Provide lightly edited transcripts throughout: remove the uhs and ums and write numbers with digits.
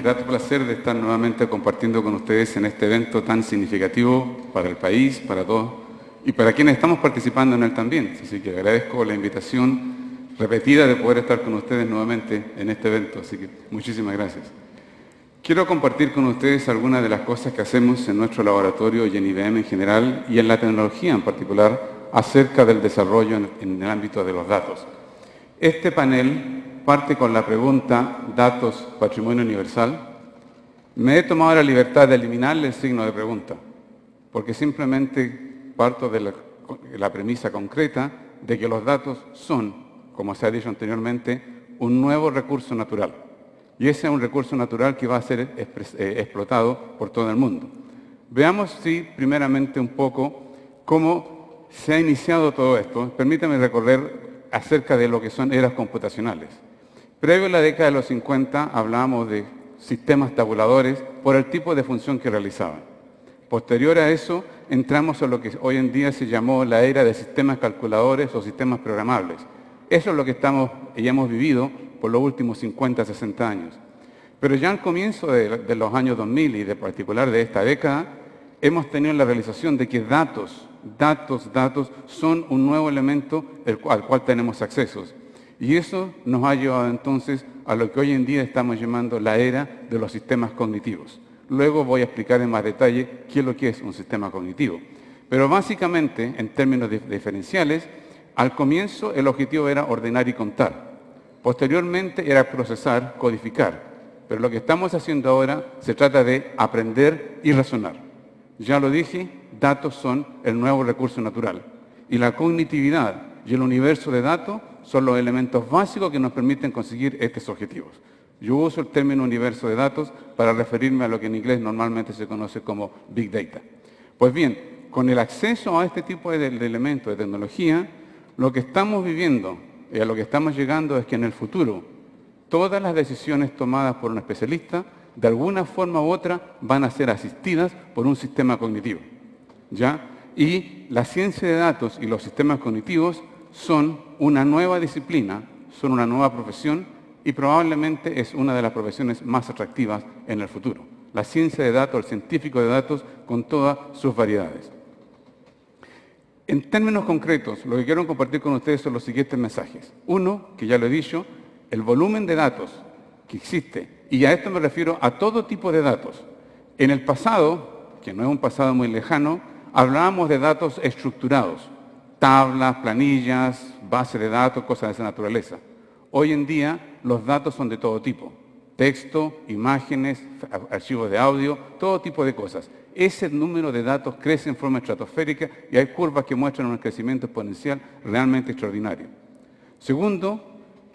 grato placer de estar nuevamente compartiendo con ustedes en este evento tan significativo para el país, para todos y para quienes estamos participando en él también. Así que agradezco la invitación repetida de poder estar con ustedes nuevamente en este evento. Así que muchísimas gracias. Quiero compartir con ustedes algunas de las cosas que hacemos en nuestro laboratorio y en IBM en general y en la tecnología en particular acerca del desarrollo en el ámbito de los datos. Este panel parte con la pregunta ¿datos, patrimonio universal? Me he tomado la libertad de eliminarle el signo de pregunta, porque simplemente parto de la premisa concreta de que los datos son, como se ha dicho anteriormente, un nuevo recurso natural. Y ese es un recurso natural que va a ser explotado por todo el mundo. Veamos, sí, primeramente un poco cómo se ha iniciado todo esto. Permítame recorrer acerca de lo que son eras computacionales. Previo a la década de los 50 hablábamos de sistemas tabuladores por el tipo de función que realizaban. Posterior a eso entramos a lo que hoy en día se llamó la era de sistemas calculadores o sistemas programables. Eso es lo que estamos y hemos vivido por los últimos 50, 60 años. Pero ya al comienzo de los años 2000 y de particular de esta década, hemos tenido la realización de que datos son un nuevo elemento al cual tenemos accesos. Y eso nos ha llevado entonces a lo que hoy en día estamos llamando la era de los sistemas cognitivos. Luego voy a explicar en más detalle qué es lo que es un sistema cognitivo. Pero básicamente, en términos diferenciales, al comienzo el objetivo era ordenar y contar. Posteriormente era procesar, codificar. Pero lo que estamos haciendo ahora se trata de aprender y razonar. Ya lo dije, datos son el nuevo recurso natural. Y la cognitividad y el universo de datos son los elementos básicos que nos permiten conseguir estos objetivos. Yo uso el término universo de datos para referirme a lo que en inglés normalmente se conoce como Big Data. Pues bien, con el acceso a este tipo de elementos de tecnología, lo que estamos viviendo y a lo que estamos llegando es que en el futuro todas las decisiones tomadas por un especialista, de alguna forma u otra, van a ser asistidas por un sistema cognitivo. ¿Ya? Y la ciencia de datos y los sistemas cognitivos son una nueva disciplina, son una nueva profesión y probablemente es una de las profesiones más atractivas en el futuro. La ciencia de datos, el científico de datos con todas sus variedades. En términos concretos, lo que quiero compartir con ustedes son los siguientes mensajes. Uno, que ya lo he dicho, el volumen de datos que existe, y a esto me refiero a todo tipo de datos. En el pasado, que no es un pasado muy lejano, hablábamos de datos estructurados, tablas, planillas, bases de datos, cosas de esa naturaleza. Hoy en día los datos son de todo tipo, texto, imágenes, archivos de audio, todo tipo de cosas. Ese número de datos crece en forma estratosférica y hay curvas que muestran un crecimiento exponencial realmente extraordinario. Segundo,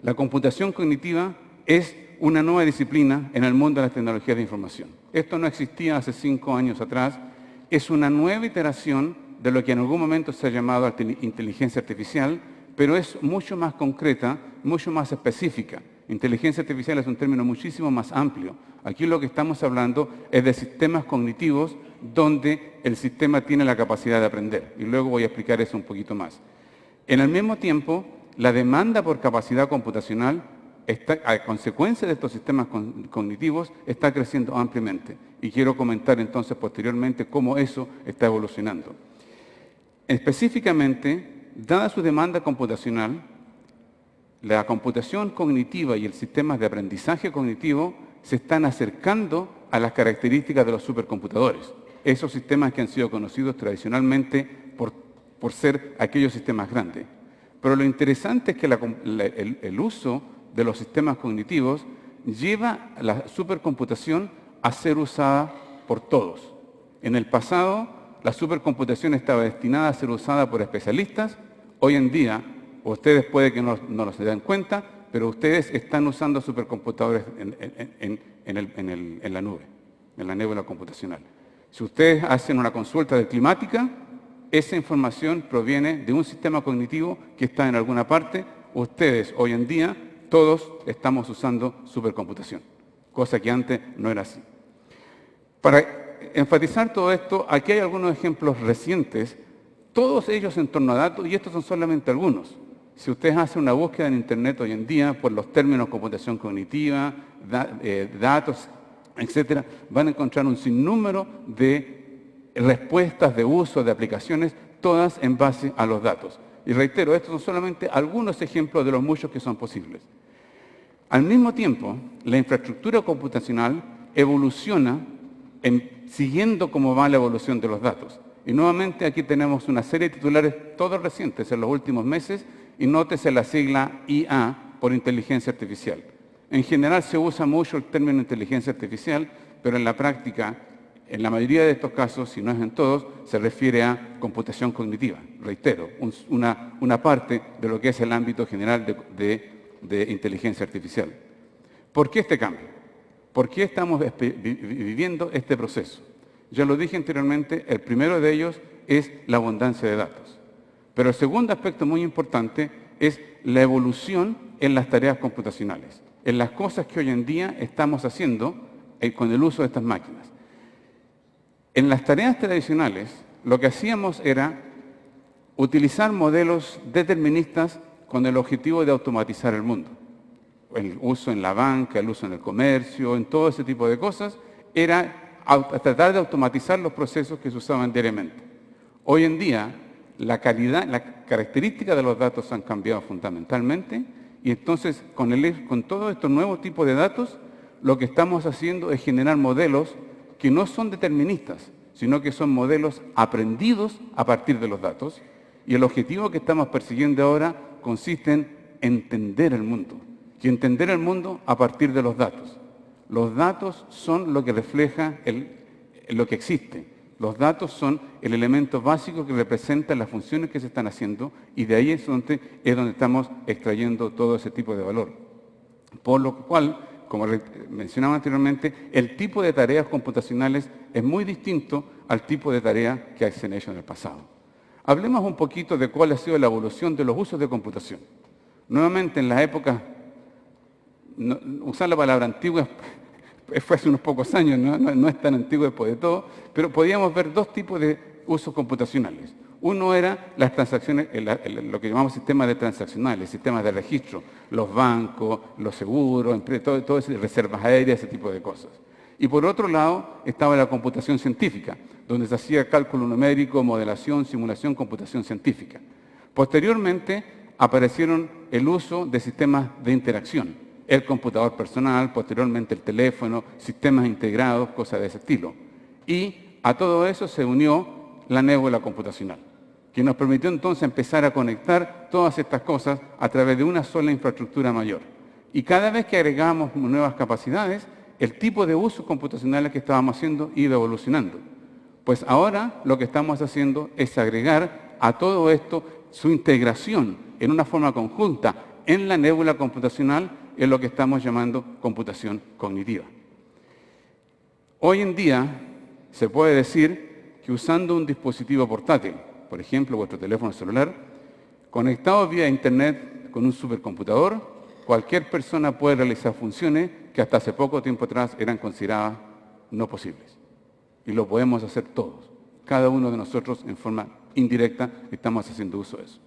la computación cognitiva es una nueva disciplina en el mundo de las tecnologías de información. Esto no existía hace 5 años atrás. Es una nueva iteración de lo que en algún momento se ha llamado inteligencia artificial, pero es mucho más concreta, mucho más específica. Inteligencia artificial es un término muchísimo más amplio. Aquí lo que estamos hablando es de sistemas cognitivos donde el sistema tiene la capacidad de aprender. Y luego voy a explicar eso un poquito más. En el mismo tiempo, la demanda por capacidad computacional, a consecuencia de estos sistemas cognitivos, está creciendo ampliamente. Y quiero comentar entonces posteriormente cómo eso está evolucionando. Específicamente, dada su demanda computacional, la computación cognitiva y el sistema de aprendizaje cognitivo se están acercando a las características de los supercomputadores. Esos sistemas que han sido conocidos tradicionalmente por ser aquellos sistemas grandes. Pero lo interesante es que el uso de los sistemas cognitivos lleva a la supercomputación a ser usada por todos. En el pasado, la supercomputación estaba destinada a ser usada por especialistas. Hoy en día, ustedes puede que no se den cuenta, pero ustedes están usando supercomputadores en la nube, en la nébula computacional. Si ustedes hacen una consulta de climática, esa información proviene de un sistema cognitivo que está en alguna parte. Ustedes, hoy en día, todos estamos usando supercomputación, cosa que antes no era así. Para enfatizar todo esto, aquí hay algunos ejemplos recientes, todos ellos en torno a datos, y estos son solamente algunos. Si ustedes hacen una búsqueda en Internet hoy en día por los términos computación cognitiva, datos, etcétera, van a encontrar un sinnúmero de respuestas de uso de aplicaciones, todas en base a los datos. Y reitero, estos son solamente algunos ejemplos de los muchos que son posibles. Al mismo tiempo, la infraestructura computacional evoluciona siguiendo cómo va la evolución de los datos. Y nuevamente aquí tenemos una serie de titulares todos recientes en los últimos meses, y nótese la sigla IA por inteligencia artificial. En general se usa mucho el término inteligencia artificial, pero en la práctica, en la mayoría de estos casos, si no es en todos, se refiere a computación cognitiva. Reitero, una parte de lo que es el ámbito general de inteligencia artificial. ¿Por qué este cambio? ¿Por qué estamos viviendo este proceso? Ya lo dije anteriormente, el primero de ellos es la abundancia de datos. Pero el segundo aspecto muy importante es la evolución en las tareas computacionales, en las cosas que hoy en día estamos haciendo con el uso de estas máquinas. En las tareas tradicionales, lo que hacíamos era utilizar modelos deterministas con el objetivo de automatizar el mundo. El uso en la banca, el uso en el comercio, en todo ese tipo de cosas, era tratar de automatizar los procesos que se usaban diariamente. Hoy en día, la calidad, las características de los datos han cambiado fundamentalmente, y entonces con todo estos nuevos tipos de datos, lo que estamos haciendo es generar modelos que no son deterministas, sino que son modelos aprendidos a partir de los datos, y el objetivo que estamos persiguiendo ahora consiste en entender el mundo, y entender el mundo a partir de los datos. Los datos son lo que refleja lo que existe. Los datos son el elemento básico que representa las funciones que se están haciendo, y de ahí es donde estamos extrayendo todo ese tipo de valor. Por lo cual, como mencionaba anteriormente, el tipo de tareas computacionales es muy distinto al tipo de tareas que se han hecho en el pasado. Hablemos un poquito de cuál ha sido la evolución de los usos de computación. Nuevamente, en las épocas, usar la palabra antigua fue hace unos pocos años, no es tan antiguo después de todo, pero podíamos ver dos tipos de usos computacionales. Uno era las transacciones, lo que llamamos sistemas de transaccionales, sistemas de registro, los bancos, los seguros, todo ese, reservas aéreas, ese tipo de cosas. Y por otro lado estaba la computación científica, donde se hacía cálculo numérico, modelación, simulación, computación científica. Posteriormente aparecieron el uso de sistemas de interacción, el computador personal, posteriormente el teléfono, sistemas integrados, cosas de ese estilo. Y a todo eso se unió la nébula computacional, que nos permitió entonces empezar a conectar todas estas cosas a través de una sola infraestructura mayor. Y cada vez que agregábamos nuevas capacidades, el tipo de usos computacionales que estábamos haciendo iba evolucionando. Pues ahora lo que estamos haciendo es agregar a todo esto su integración en una forma conjunta en la nébula computacional, es lo que estamos llamando computación cognitiva. Hoy en día se puede decir que usando un dispositivo portátil, por ejemplo vuestro teléfono celular, conectado vía internet con un supercomputador, cualquier persona puede realizar funciones que hasta hace poco tiempo atrás eran consideradas no posibles. Y lo podemos hacer todos. Cada uno de nosotros en forma indirecta estamos haciendo uso de eso.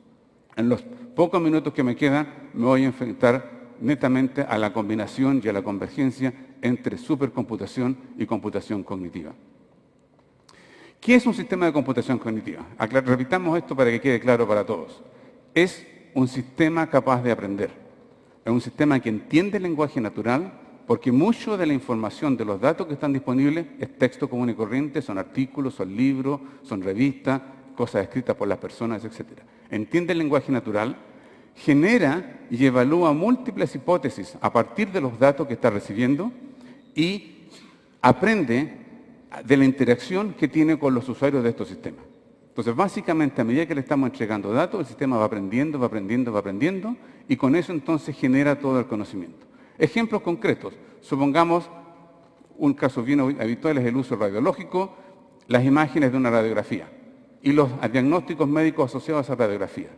En los pocos minutos que me quedan me voy a enfrentar netamente a la combinación y a la convergencia entre supercomputación y computación cognitiva. ¿Qué es un sistema de computación cognitiva? Repitamos esto para que quede claro para todos. Es un sistema capaz de aprender. Es un sistema que entiende el lenguaje natural, porque mucho de la información de los datos que están disponibles es texto común y corriente, son artículos, son libros, son revistas, cosas escritas por las personas, etc. Entiende el lenguaje natural, genera y evalúa múltiples hipótesis a partir de los datos que está recibiendo y aprende de la interacción que tiene con los usuarios de estos sistemas. Entonces, básicamente, a medida que le estamos entregando datos, el sistema va aprendiendo, va aprendiendo, va aprendiendo, y con eso entonces genera todo el conocimiento. Ejemplos concretos. Supongamos, un caso bien habitual es el uso radiológico, las imágenes de una radiografía y los diagnósticos médicos asociados a esa radiografía.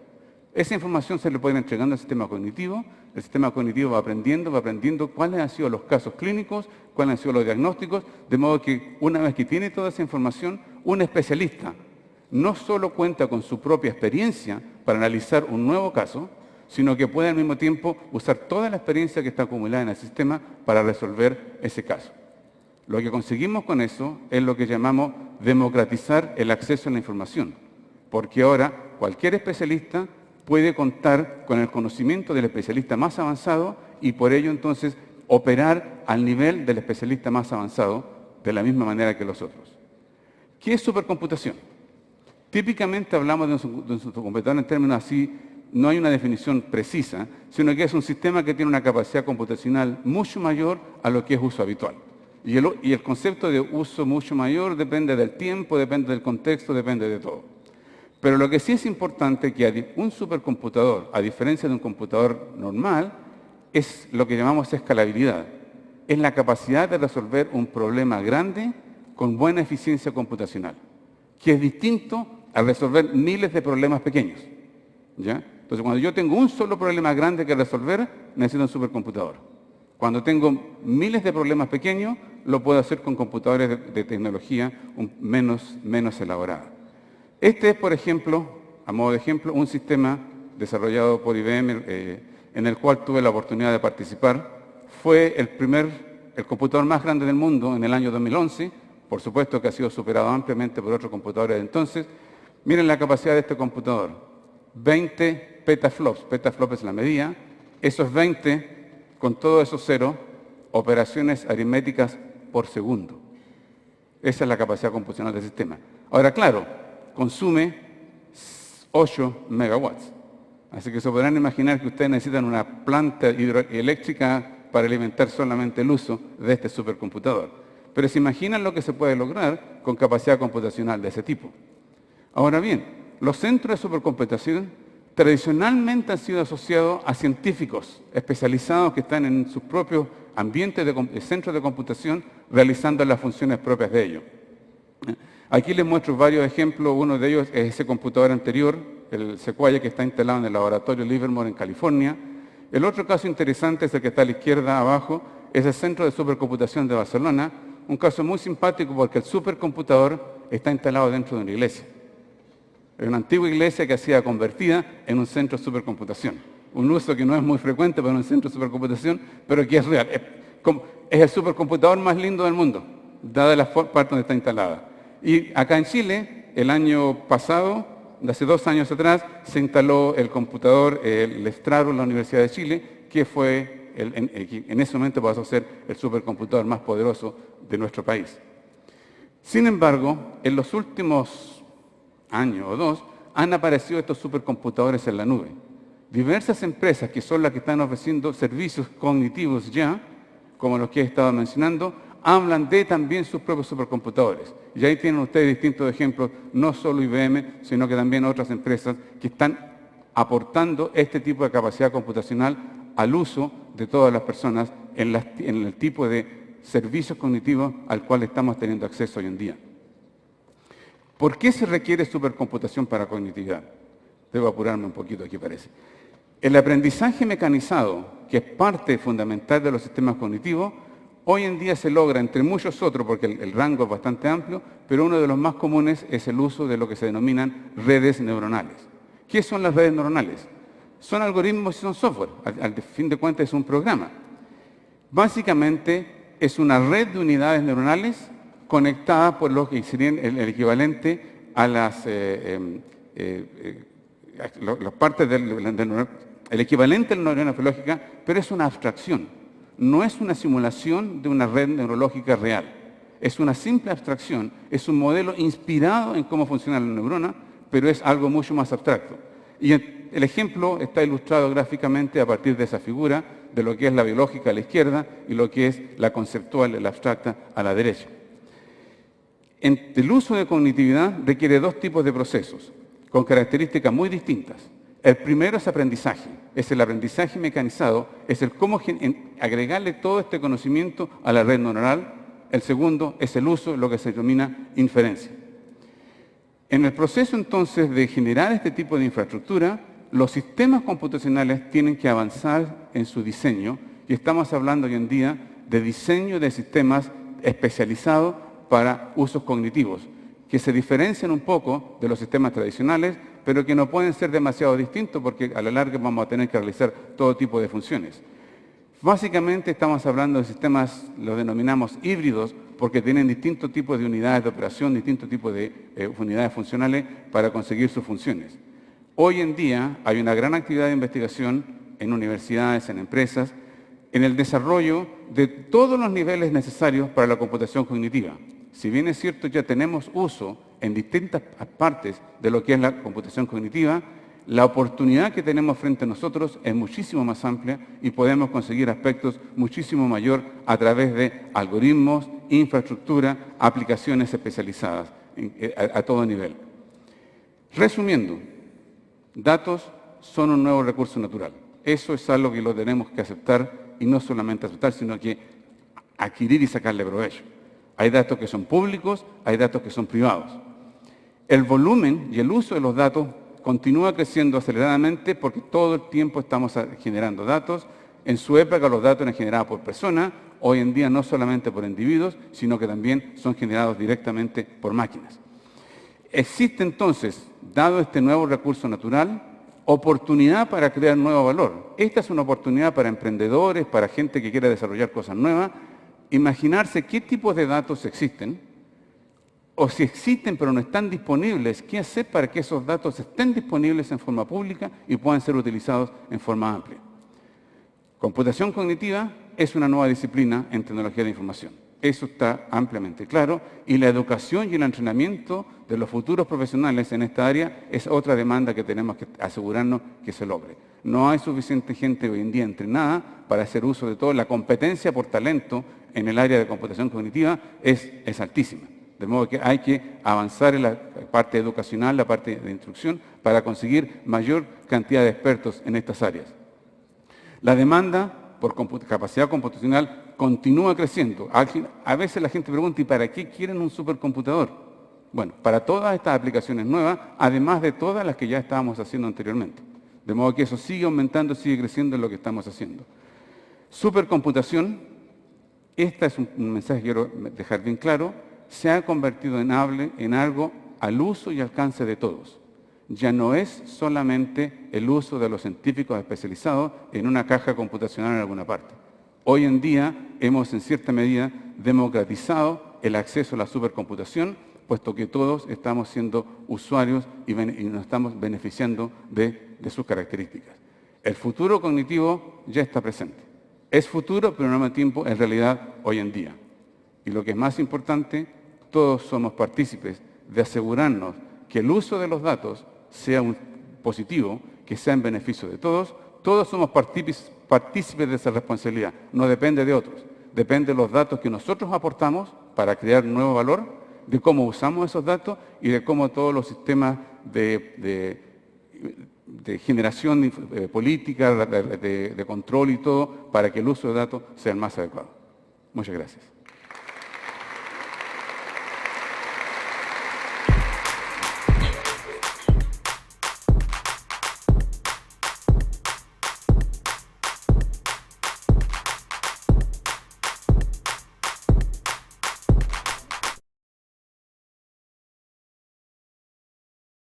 Esa información se le puede ir entregando al sistema cognitivo, el sistema cognitivo va aprendiendo cuáles han sido los casos clínicos, cuáles han sido los diagnósticos, de modo que una vez que tiene toda esa información, un especialista no solo cuenta con su propia experiencia para analizar un nuevo caso, sino que puede al mismo tiempo usar toda la experiencia que está acumulada en el sistema para resolver ese caso. Lo que conseguimos con eso es lo que llamamos democratizar el acceso a la información, porque ahora cualquier especialista puede contar con el conocimiento del especialista más avanzado y por ello entonces operar al nivel del especialista más avanzado de la misma manera que los otros. ¿Qué es supercomputación? Típicamente hablamos de un supercomputador en términos así, no hay una definición precisa, sino que es un sistema que tiene una capacidad computacional mucho mayor a lo que es uso habitual. Y el concepto de uso mucho mayor depende del tiempo, depende del contexto, depende de todo. Pero lo que sí es importante es que un supercomputador, a diferencia de un computador normal, es lo que llamamos escalabilidad. Es la capacidad de resolver un problema grande con buena eficiencia computacional, que es distinto a resolver miles de problemas pequeños, ¿ya? Entonces, cuando yo tengo un solo problema grande que resolver, necesito un supercomputador. Cuando tengo miles de problemas pequeños, lo puedo hacer con computadores de tecnología menos elaborada. Este es, por ejemplo, a modo de ejemplo, un sistema desarrollado por IBM en el cual tuve la oportunidad de participar. Fue el computador más grande del mundo en el año 2011. Por supuesto que ha sido superado ampliamente por otros computadores de entonces. Miren la capacidad de este computador. 20 petaflops. Petaflop es la medida. Esos 20, con todos esos ceros, operaciones aritméticas por segundo. Esa es la capacidad computacional del sistema. Ahora, claro, consume 8 megawatts. Así que se podrán imaginar que ustedes necesitan una planta hidroeléctrica para alimentar solamente el uso de este supercomputador. Pero se imaginan lo que se puede lograr con capacidad computacional de ese tipo. Ahora bien, los centros de supercomputación tradicionalmente han sido asociados a científicos especializados que están en sus propios ambientes de centros de computación realizando las funciones propias de ellos. Aquí les muestro varios ejemplos. Uno de ellos es ese computador anterior, el Sequoia, que está instalado en el laboratorio Livermore en California. El otro caso interesante es el que está a la izquierda abajo, es el Centro de Supercomputación de Barcelona, un caso muy simpático porque el supercomputador está instalado dentro de una iglesia. Es una antigua iglesia que ha sido convertida en un centro de supercomputación. Un uso que no es muy frecuente para un centro de supercomputación, pero que es real. Es el supercomputador más lindo del mundo, dada la parte donde está instalada. Y acá en Chile, el año pasado, hace 2 años atrás, se instaló el computador, el Estraro, en la Universidad de Chile, que fue, en ese momento pasó a ser el supercomputador más poderoso de nuestro país. Sin embargo, en los últimos años o 2, han aparecido estos supercomputadores en la nube. Diversas empresas que son las que están ofreciendo servicios cognitivos ya, como los que he estado mencionando, hablan de también sus propios supercomputadores. Y ahí tienen ustedes distintos ejemplos, no solo IBM, sino que también otras empresas que están aportando este tipo de capacidad computacional al uso de todas las personas en el tipo de servicios cognitivos al cual estamos teniendo acceso hoy en día. ¿Por qué se requiere supercomputación para cognitividad? Debo apurarme un poquito aquí, parece. El aprendizaje mecanizado, que es parte fundamental de los sistemas cognitivos, hoy en día se logra, entre muchos otros, porque el rango es bastante amplio, pero uno de los más comunes es el uso de lo que se denominan redes neuronales. ¿Qué son las redes neuronales? Son algoritmos y son software. Al fin de cuentas es un programa. Básicamente es una red de unidades neuronales conectadas por lo que serían el equivalente a las partes el equivalente a la neurona biológica, pero es una abstracción. No es una simulación de una red neurológica real. Es una simple abstracción, es un modelo inspirado en cómo funciona la neurona, pero es algo mucho más abstracto. Y el ejemplo está ilustrado gráficamente a partir de esa figura, de lo que es la biológica a la izquierda y lo que es la conceptual, la abstracta, a la derecha. El uso de cognitividad requiere 2 tipos de procesos, con características muy distintas. El primero es aprendizaje, es el aprendizaje mecanizado, es el cómo agregarle todo este conocimiento a la red neuronal. El segundo es el uso, lo que se denomina inferencia. En el proceso entonces de generar este tipo de infraestructura, los sistemas computacionales tienen que avanzar en su diseño, y estamos hablando hoy en día de diseño de sistemas especializados para usos cognitivos, que se diferencian un poco de los sistemas tradicionales, pero que no pueden ser demasiado distintos porque a la larga vamos a tener que realizar todo tipo de funciones. Básicamente estamos hablando de sistemas, los denominamos híbridos, porque tienen distintos tipos de unidades de operación, distintos tipos de unidades funcionales para conseguir sus funciones. Hoy en día hay una gran actividad de investigación en universidades, en empresas, en el desarrollo de todos los niveles necesarios para la computación cognitiva. Si bien es cierto, ya tenemos uso en distintas partes de lo que es la computación cognitiva, la oportunidad que tenemos frente a nosotros es muchísimo más amplia y podemos conseguir aspectos muchísimo mayor a través de algoritmos, infraestructura, aplicaciones especializadas a todo nivel. Resumiendo, datos son un nuevo recurso natural. Eso es algo que lo tenemos que aceptar, y no solamente aceptar, sino que adquirir y sacarle provecho. Hay datos que son públicos, hay datos que son privados. El volumen y el uso de los datos continúa creciendo aceleradamente porque todo el tiempo estamos generando datos. En su época los datos eran generados por personas, hoy en día no solamente por individuos, sino que también son generados directamente por máquinas. Existe entonces, dado este nuevo recurso natural, oportunidad para crear nuevo valor. Esta es una oportunidad para emprendedores, para gente que quiera desarrollar cosas nuevas, imaginarse qué tipos de datos existen, o si existen pero no están disponibles, qué hacer para que esos datos estén disponibles en forma pública y puedan ser utilizados en forma amplia. Computación cognitiva es una nueva disciplina en tecnología de información. Eso está ampliamente claro, y la educación y el entrenamiento de los futuros profesionales en esta área es otra demanda que tenemos que asegurarnos que se logre. No hay suficiente gente hoy en día entrenada para hacer uso de todo. La competencia por talento en el área de computación cognitiva es altísima. De modo que hay que avanzar en la parte educacional, la parte de instrucción, para conseguir mayor cantidad de expertos en estas áreas. La demanda por capacidad computacional continúa creciendo. A veces la gente pregunta, ¿y para qué quieren un supercomputador? Bueno, para todas estas aplicaciones nuevas, además de todas las que ya estábamos haciendo anteriormente. De modo que eso sigue aumentando, sigue creciendo en lo que estamos haciendo. Supercomputación, este es un mensaje que quiero dejar bien claro, se ha convertido en algo al uso y alcance de todos. Ya no es solamente el uso de los científicos especializados en una caja computacional en alguna parte. Hoy en día hemos en cierta medida democratizado el acceso a la supercomputación, puesto que todos estamos siendo usuarios y nos estamos beneficiando de sus características. El futuro cognitivo ya está presente. Es futuro, pero no al mismo tiempo es realidad hoy en día. Y lo que es más importante, todos somos partícipes de asegurarnos que el uso de los datos sea un positivo, que sea en beneficio de todos. Todos somos partícipes de esa responsabilidad, no depende de otros. Depende de los datos que nosotros aportamos para crear nuevo valor, de cómo usamos esos datos y de cómo todos los sistemas de generación política, de control y todo, para que el uso de datos sea el más adecuado. Muchas gracias.